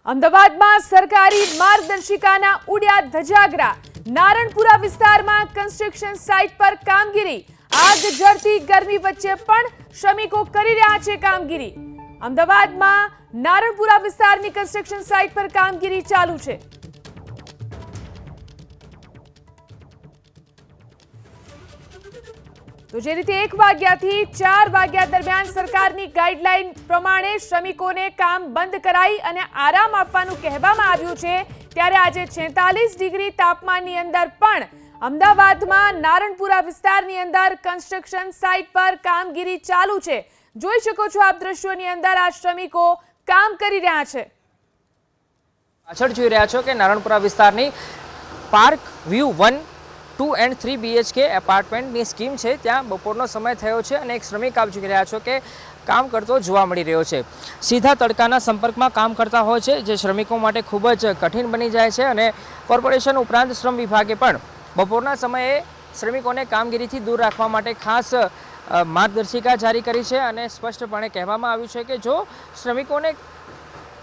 અમદાવાદમાં સરકારી માર્ગદર્શિકાના ઉડ્યા ધજાગરા। નારણપુરા વિસ્તારમાં કન્સ્ટ્રક્શન સાઇટ પર કામગીરી। આગ ઝરતી ગરમી વચ્ચે પણ શ્રમિકો કરી રહ્યા છે કામગીરી। અમદાવાદમાં નારણપુરા વિસ્તારની કન્સ્ટ્રક્શન સાઇટ પર કામગીરી ચાલુ છે। તો જે રીતે 1 વાગ્યાથી 4 વાગ્યા દરમિયાન સરકારની ગાઈડલાઈન પ્રમાણે શ્રમિકોને કામ બંધ કરાઈ અને આરામ આપવાનું કહેવામાં આવ્યું છે, ત્યારે આજે 46 ડિગ્રી તાપમાનની અંદર પણ અમદાવાદમાં નારણપુરા વિસ્તારની અંદર કન્સ્ટ્રક્શન સાઇટ પર કામગીરી ચાલુ છે। જોઈ શકો છો આપ દ્રશ્યોની અંદર આ શ્રમિકો કામ કરી રહ્યા છે। પાછળ જોઈ રહ્યા છો કે નારણપુરા વિસ્તારની પાર્ક વ્યૂ 1, 2 and 3 BHK એપાર્ટમેન્ટની સ્કીમ છે। ત્યાં બપોરનો સમય થયો છે અને એક શ્રમિક આપ જોઈ રહ્યા છો કે કામ કરતો જોવા મળી રહ્યો છે। સીધા તડકાના સંપર્કમાં કામ કરતા હોય છે, જે શ્રમિકો માટે ખૂબ જ કઠિન બની જાય છે અને કોર્પોરેશન ઉપરાંત શ્રમ વિભાગે પણ બપોરના સમયે શ્રમિકોને કામગીરીથી દૂર રાખવા માટે ખાસ માર્ગદર્શિકા જારી કરી છે અને સ્પષ્ટપણે કહેવામાં આવ્યું છે કે જો શ્રમિકોને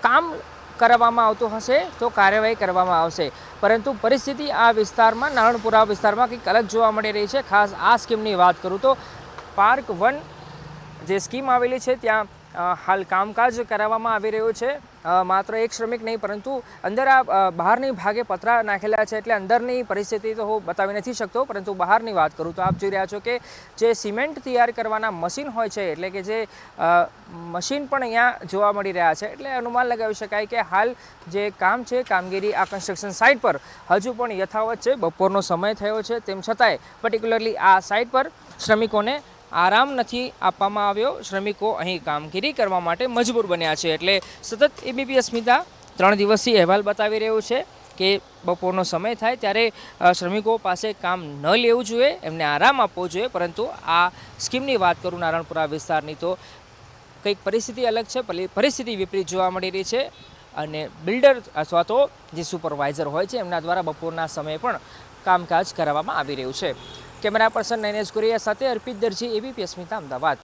કામ કરવામાં આવતું હશે તો કાર્યવાહી કરવામાં આવશે, પરંતુ પરિસ્થિતિ આ વિસ્તારમાં નારણપુરા વિસ્તારમાં કંઈક અલગ જોવા મળી રહી છે। ખાસ આ સ્કીમની વાત કરું તો પાર્ક 1 જે સ્કીમ આવેલી છે ત્યાં હાલ કામકાજ કરાવવામાં આવી રહ્યું છે। માત્ર એક શ્રમિક નહીં, પરંતુ અંદર આ બહારની ભાગે પતરા નાખેલા છે, એટલે અંદરની પરિસ્થિતિ તો હું બતાવી નથી શકતો, પરંતુ બહારની વાત કરું તો આપ જોઈ રહ્યા છો કે જે સિમેન્ટ તૈયાર કરવાના મશીન હોય છે, એટલે કે જે મશીન પણ અહીંયા જોવા મળી રહ્યા છે। એટલે અનુમાન લગાવી શકાય કે હાલ જે કામ છે, કામગીરી આ કન્સ્ટ્રક્શન સાઇટ પર હજુ પણ યથાવત છે। બપોરનો સમય થયો છે, તેમ છતાંય પર્ટિક્યુલરલી આ સાઇટ પર શ્રમિકોને આરામ નથી આપવામાં આવ્યો। શ્રમિકો અહીં કામગીરી કરવા માટે મજબૂર બન્યા છે। એટલે સતત એબીપી અસ્મિતા 3 દિવસથી અહેવાલ બતાવી રહ્યું છે કે બપોરનો સમય થાય ત્યારે શ્રમિકો પાસે કામ ન લેવું જોઈએ, એમને આરામ આપવો જોઈએ, પરંતુ આ સ્કીમની વાત કરું નારણપુરા વિસ્તારની તો કંઈક પરિસ્થિતિ અલગ છે, પરિસ્થિતિ વિપરીત જોવા મળી રહી છે અને બિલ્ડર અથવા તો જે સુપરવાઇઝર હોય છે એમના દ્વારા બપોરના સમયે પણ કામકાજ કરાવવામાં આવી રહ્યું છે। કેમેરા પર્સન નૈનેશ ગુરિયા સાથે અર્પિત દરજી, એબીપી અસ્મિતા, અમદાવાદ।